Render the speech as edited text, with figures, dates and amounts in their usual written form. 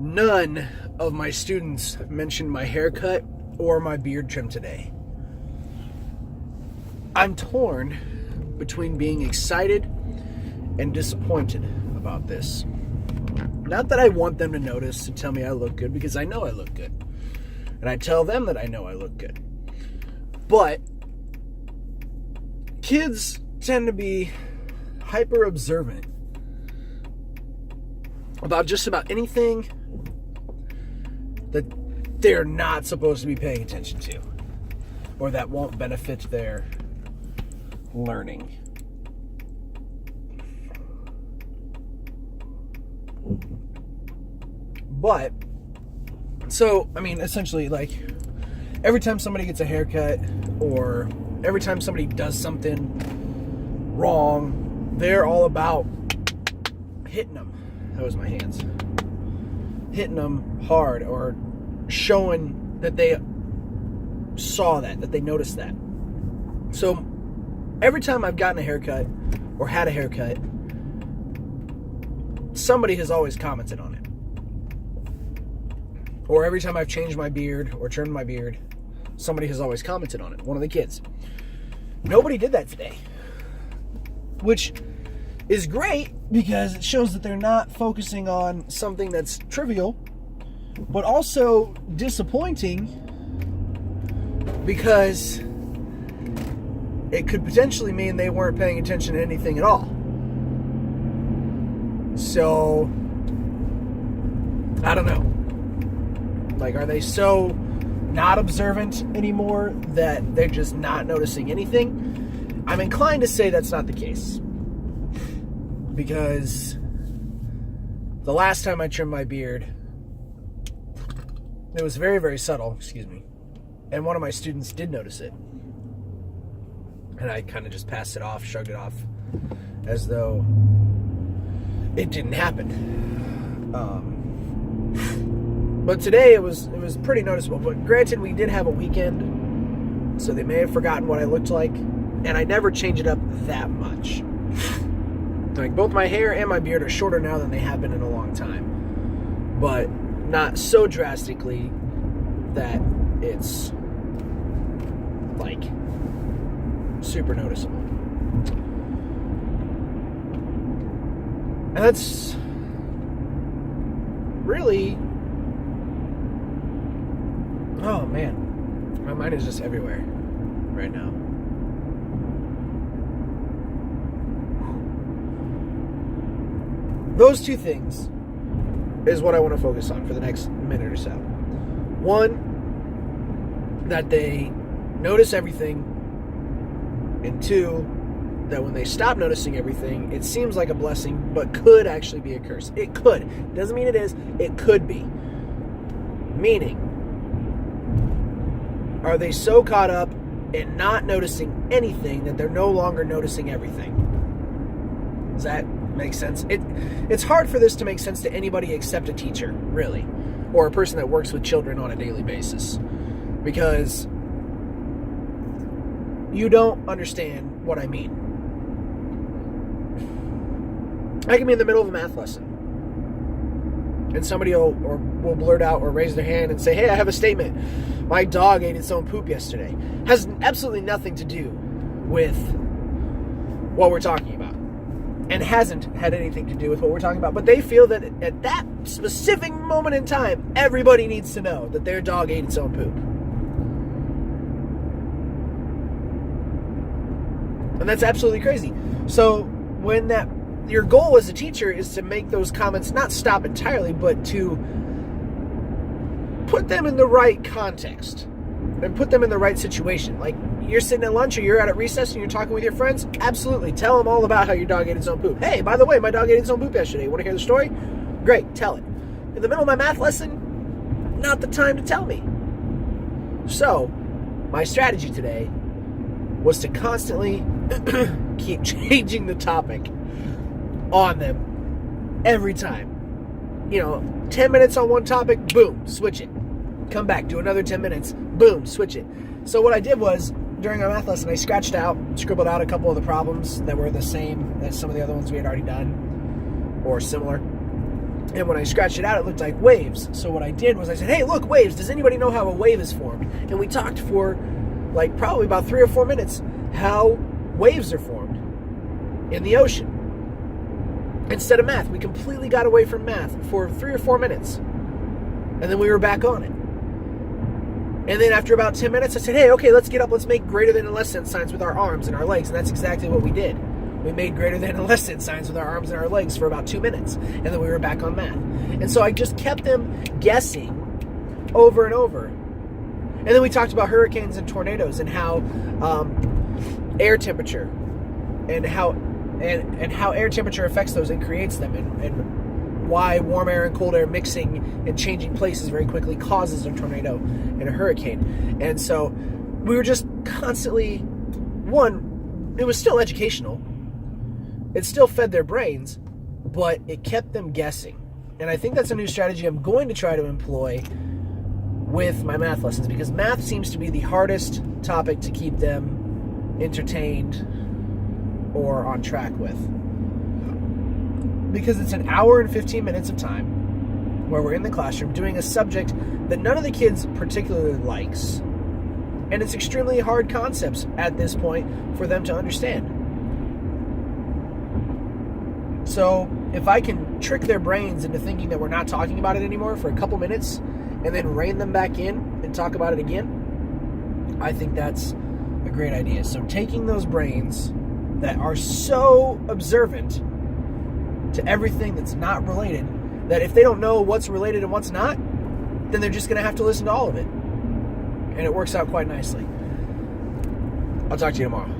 None of my students mentioned my haircut or my beard trim today. I'm torn between being excited and disappointed about this. Not that I want them to notice and tell me I look good, because I know I look good. And I tell them that I know I look good. But kids tend to be hyper observant about just about anything that they're not supposed to be paying attention to, or that won't benefit their learning. But, so, I mean, essentially, like, every time somebody gets a haircut, or every time somebody does something wrong, they're all about hitting them. That was my hands. Hitting them hard, or showing that they saw that they noticed that. So every time I've gotten a haircut or had a haircut, somebody has always commented on it. Or every time I've changed my beard or trimmed my beard, somebody has always commented on it. One of the kids. Nobody did that today, which is great because it shows that they're not focusing on something that's trivial, but also disappointing because it could potentially mean they weren't paying attention to anything at all. So, I don't know. Like, are they so not observant anymore that they're just not noticing anything? I'm inclined to say that's not the case. Because the last time I trimmed my beard, it was very, very subtle, and one of my students did notice it. And I kind of just passed it off, shrugged it off, as though it didn't happen. But today it was pretty noticeable. But granted, we did have a weekend, so they may have forgotten what I looked like, and I never change it up that much. Like, both my hair and my beard are shorter now than they have been in a long time, but not so drastically that it's like super noticeable. And that's really, oh man, my mind is just everywhere right now. Those two things is what I want to focus on for the next minute or so. One, that they notice everything. And two, that when they stop noticing everything, it seems like a blessing, but could actually be a curse. It could. Doesn't mean it is. It could be. Meaning, are they so caught up in not noticing anything that they're no longer noticing everything? Does that make sense? It's hard for this to make sense to anybody except a teacher, really, or a person that works with children on a daily basis, because you don't understand what I mean. I can be in the middle of a math lesson, and somebody will blurt out or raise their hand and say, "Hey, I have a statement. My dog ate its own poop yesterday." Has absolutely nothing to do with what we're talking about, and hasn't had anything to do with what we're talking about. But they feel that at that specific moment in time, everybody needs to know that their dog ate its own poop. And that's absolutely crazy. So when your goal as a teacher is to make those comments not stop entirely, but to put them in the right context and put them in the right situation. Like, you're sitting at lunch or you're out at recess and you're talking with your friends, absolutely tell them all about how your dog ate its own poop. Hey, by the way, my dog ate its own poop yesterday. You want to hear the story? Great, tell it. In the middle of my math lesson, not the time to tell me. So, my strategy today was to constantly keep changing the topic on them every time. 10 minutes on one topic, boom, switch it. Come back, do another 10 minutes, boom, switch it. So what I did was, during our math lesson, I scribbled out a couple of the problems that were the same as some of the other ones we had already done, or similar. And when I scratched it out, it looked like waves. So what I did was I said, hey, look, waves. Does anybody know how a wave is formed? And we talked for like probably about 3 or 4 minutes how waves are formed in the ocean. Instead of math, we completely got away from math for 3 or 4 minutes. And then we were back on it. And then after about 10 minutes, I said, hey, okay, let's get up. Let's make greater than and less than signs with our arms and our legs. And that's exactly what we did. We made greater than and less than signs with our arms and our legs for about 2 minutes. And then we were back on math. And so I just kept them guessing over and over. And then we talked about hurricanes and tornadoes and how air temperature and how air temperature affects those and creates them, and why warm air and cold air mixing and changing places very quickly causes a tornado and a hurricane. And so we were just constantly, it was still educational. It still fed their brains, but it kept them guessing. And I think that's a new strategy I'm going to try to employ with my math lessons, because math seems to be the hardest topic to keep them entertained or on track with. Because it's an hour and 15 minutes of time where we're in the classroom doing a subject that none of the kids particularly likes. And it's extremely hard concepts at this point for them to understand. So if I can trick their brains into thinking that we're not talking about it anymore for a couple minutes and then rein them back in and talk about it again, I think that's a great idea. So taking those brains that are so observant to everything that's not related, that if they don't know what's related and what's not, then they're just going to have to listen to all of it. And it works out quite nicely. I'll talk to you tomorrow.